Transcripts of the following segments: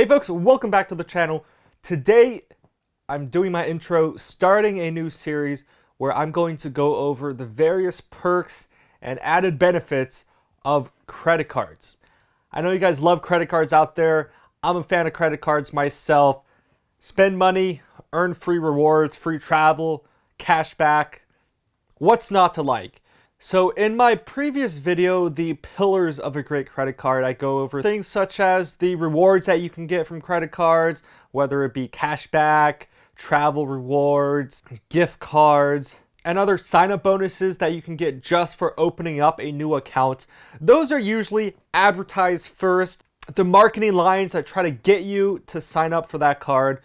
Hey folks, welcome back to the channel. Today I'm doing my intro, starting a new series where I'm going to go over the various perks and added benefits of credit cards. I know you guys love credit cards out there. I'm a fan of credit cards myself. Spend money, earn free rewards, free travel, cash back. What's not to like? So in my previous video, the pillars of a great credit card, I go over things such as the rewards that you can get from credit cards, whether it be cash back, travel rewards, gift cards, and other sign-up bonuses that you can get just for opening up a new account. Those are usually advertised first, the marketing lines that try to get you to sign up for that card.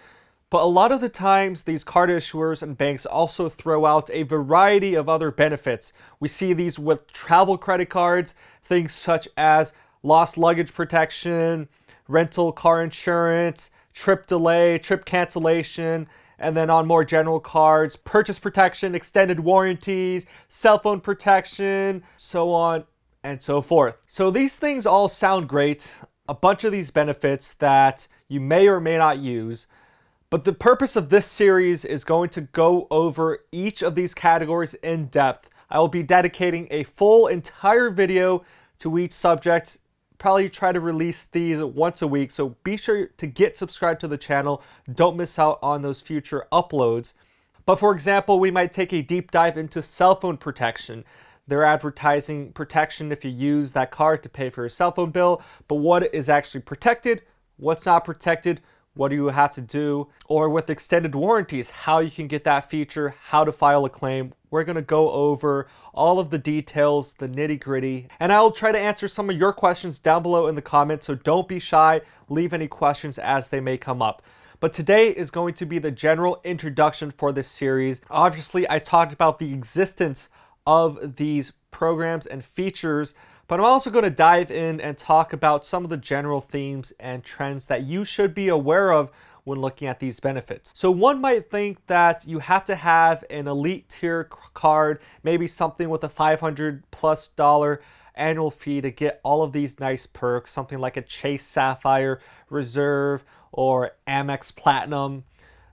But a lot of the times, these card issuers and banks also throw out a variety of other benefits. We see these with travel credit cards, things such as lost luggage protection, rental car insurance, trip delay, trip cancellation, and then on more general cards, purchase protection, extended warranties, cell phone protection, so on and so forth. So these things all sound great, a bunch of these benefits that you may or may not use. But the purpose of this series is going to go over each of these categories in depth. I will be dedicating a full entire video to each subject. Probably try to release these once a week, so be sure to get subscribed to the channel. Don't miss out on those future uploads. But for example, we might take a deep dive into cell phone protection. They're advertising protection if you use that card to pay for your cell phone bill, but what is actually protected, what's not protected, what do you have to do? Or with extended warranties, how you can get that feature, how to file a claim. We're going to go over all of the details, the nitty gritty, and I'll try to answer some of your questions down below in the comments, so don't be shy, leave any questions as they may come up. But today is going to be the general introduction for this series. Obviously, I talked about the existence of these programs and features, but I'm also going to dive in and talk about some of the general themes and trends that you should be aware of when looking at these benefits. So one might think that you have to have an elite tier card, maybe something with a $500+ annual fee to get all of these nice perks, something like a Chase Sapphire Reserve or Amex Platinum,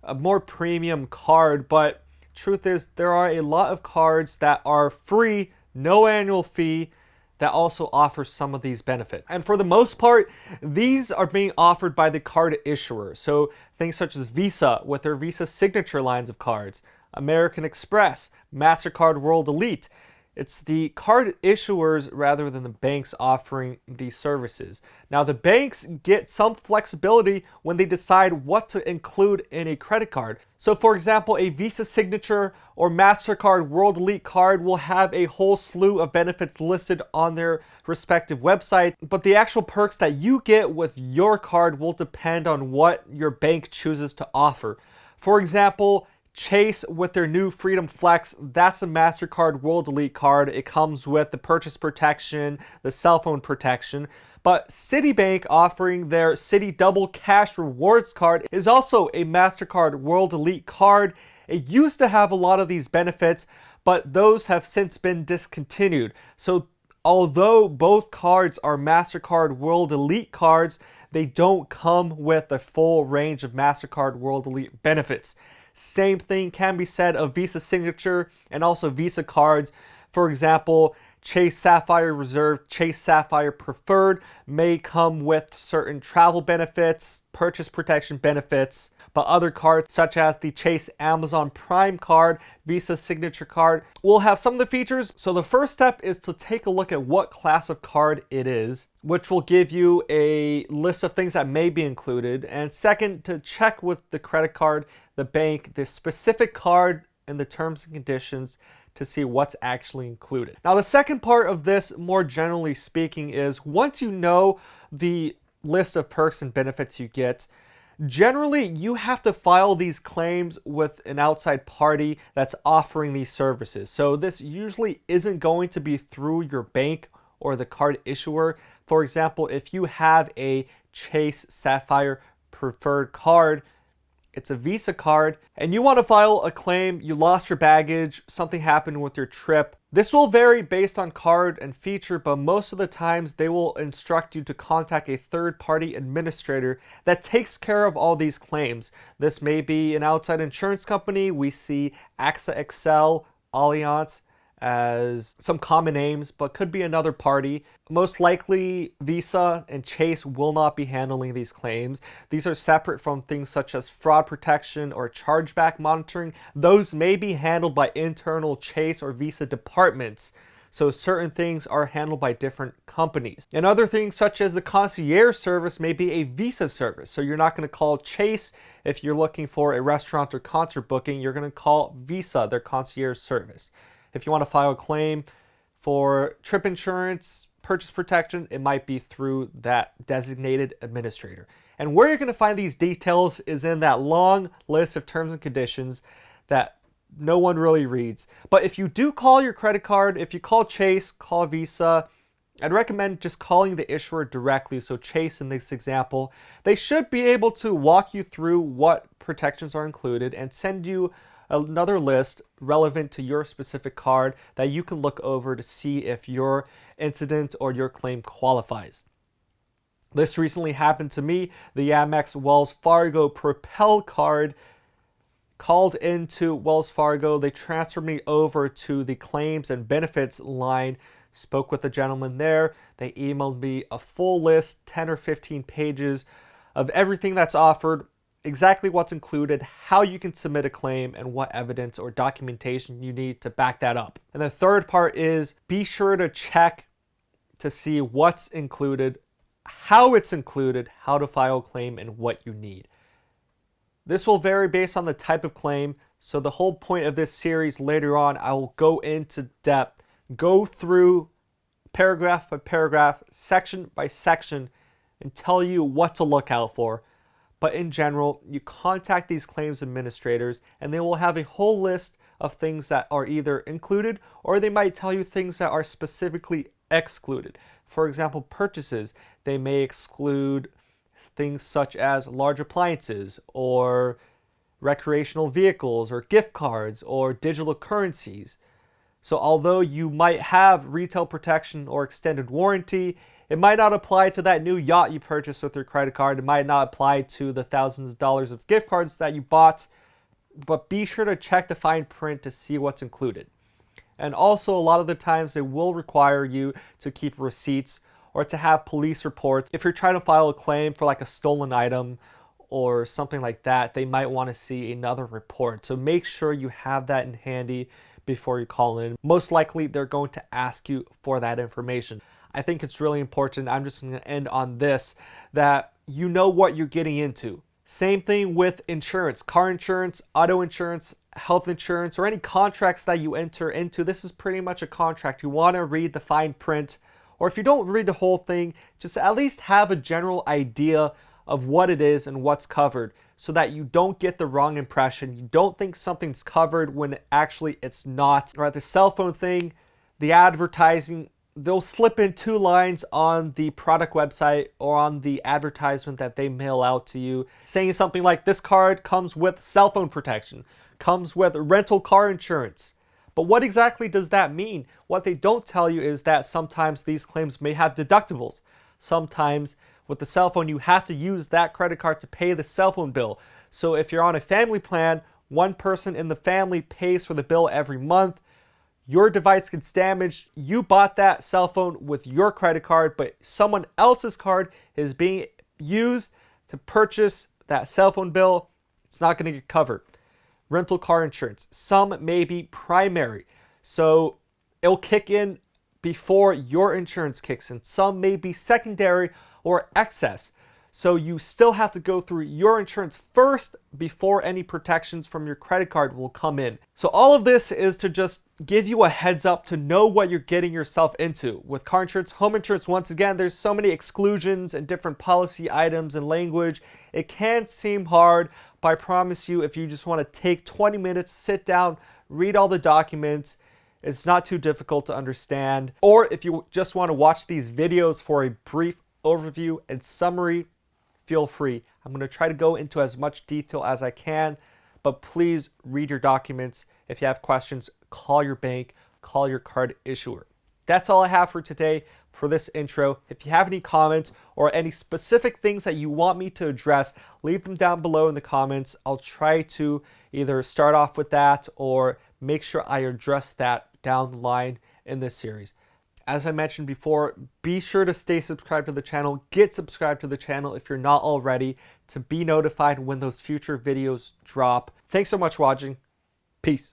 a more premium card. But truth is, there are a lot of cards that are free, no annual fee, that also offers some of these benefits. And for the most part, these are being offered by the card issuer. So things such as Visa with their Visa Signature lines of cards, American Express, MasterCard World Elite. It's the card issuers rather than the banks offering these services. Now, the banks get some flexibility when they decide what to include in a credit card. So for example, a Visa Signature or MasterCard World Elite card will have a whole slew of benefits listed on their respective website, but the actual perks that you get with your card will depend on what your bank chooses to offer. For example, Chase with their new Freedom Flex, that's a MasterCard World Elite card. It comes with the purchase protection, the cell phone protection. But Citibank offering their Citi Double Cash Rewards card is also a MasterCard World Elite card. It used to have a lot of these benefits, but those have since been discontinued. So although both cards are MasterCard World Elite cards, they don't come with a full range of MasterCard World Elite benefits. Same thing can be said of Visa Signature and also Visa cards. For example, Chase Sapphire Reserve, Chase Sapphire Preferred may come with certain travel benefits, purchase protection benefits, but other cards such as the Chase Amazon Prime card, Visa Signature card will have some of the features. So the first step is to take a look at what class of card it is, which will give you a list of things that may be included. And second, to check with the credit card, the bank, the specific card and the terms and conditions to see what's actually included. Now, the second part of this, more generally speaking, is once you know the list of perks and benefits you get, generally you have to file these claims with an outside party that's offering these services. So this usually isn't going to be through your bank or the card issuer. For example, if you have a Chase Sapphire Preferred card, it's a Visa card, and you want to file a claim, you lost your baggage, something happened with your trip. This will vary based on card and feature, but most of the times they will instruct you to contact a third-party administrator that takes care of all these claims. This may be an outside insurance company. We see AXA XL, Allianz as some common names, but could be another party. Most likely, Visa and Chase will not be handling these claims. These are separate from things such as fraud protection or chargeback monitoring. Those may be handled by internal Chase or Visa departments. So certain things are handled by different companies. And other things such as the concierge service may be a Visa service. So you're not going to call Chase if you're looking for a restaurant or concert booking. You're going to call Visa, their concierge service. If you want to file a claim for trip insurance, purchase protection, it might be through that designated administrator. And where you're going to find these details is in that long list of terms and conditions that no one really reads. But if you do call your credit card, if you call Chase, call Visa, I'd recommend just calling the issuer directly. So Chase, in this example, they should be able to walk you through what protections are included and send you another list relevant to your specific card that you can look over to see if your incident or your claim qualifies. This recently happened to me. The Amex Wells Fargo Propel card called into Wells Fargo. They transferred me over to the claims and benefits line, spoke with the gentleman there. They emailed me a full list, 10 or 15 pages of everything that's offered, exactly what's included, how you can submit a claim, and what evidence or documentation you need to back that up. And the third part is be sure to check to see what's included, how it's included, how to file a claim, and what you need. This will vary based on the type of claim, so the whole point of this series later on, I will go into depth, go through paragraph by paragraph, section by section, and tell you what to look out for. But in general, you contact these claims administrators and they will have a whole list of things that are either included or they might tell you things that are specifically excluded. For example, purchases, they may exclude things such as large appliances or recreational vehicles or gift cards or digital currencies. So although you might have retail protection or extended warranty, it might not apply to that new yacht you purchased with your credit card. It might not apply to the thousands of dollars of gift cards that you bought, but be sure to check the fine print to see what's included. And also, a lot of the times they will require you to keep receipts or to have police reports. If you're trying to file a claim for like a stolen item or something like that, they might want to see another report. So make sure you have that in handy before you call in. Most likely, they're going to ask you for that information. I think it's really important, I'm just going to end on this, that you know what you're getting into. Same thing with insurance, car insurance, auto insurance, health insurance, or any contracts that you enter into. This is pretty much a contract. You want to read the fine print, or if you don't read the whole thing, just at least have a general idea of what it is and what's covered so that you don't get the wrong impression. You don't think something's covered when actually it's not. Right, the cell phone thing, the advertising, they'll slip in 2 lines on the product website or on the advertisement that they mail out to you saying something like, this card comes with cell phone protection, comes with rental car insurance. But what exactly does that mean? What they don't tell you is that sometimes these claims may have deductibles. Sometimes with the cell phone, you have to use that credit card to pay the cell phone bill. So if you're on a family plan, one person in the family pays for the bill every month. Your device gets damaged. You bought that cell phone with your credit card, but someone else's card is being used to purchase that cell phone bill. It's not going to get covered. Rental car insurance. Some may be primary, so it'll kick in before your insurance kicks in. Some may be secondary or excess. So you still have to go through your insurance first before any protections from your credit card will come in. So all of this is to just give you a heads up to know what you're getting yourself into. With car insurance, home insurance, once again, there's so many exclusions and different policy items and language. It can seem hard, but I promise you, if you just want to take 20 minutes, sit down, read all the documents, it's not too difficult to understand. Or if you just want to watch these videos for a brief overview and summary, feel free. I'm going to try to go into as much detail as I can, but please read your documents. If you have questions, call your bank, call your card issuer. That's all I have for today for this intro. If you have any comments or any specific things that you want me to address, leave them down below in the comments. I'll try to either start off with that or make sure I address that down the line in this series. As I mentioned before, be sure to stay subscribed to the channel. Get subscribed to the channel if you're not already to be notified when those future videos drop. Thanks so much for watching. Peace.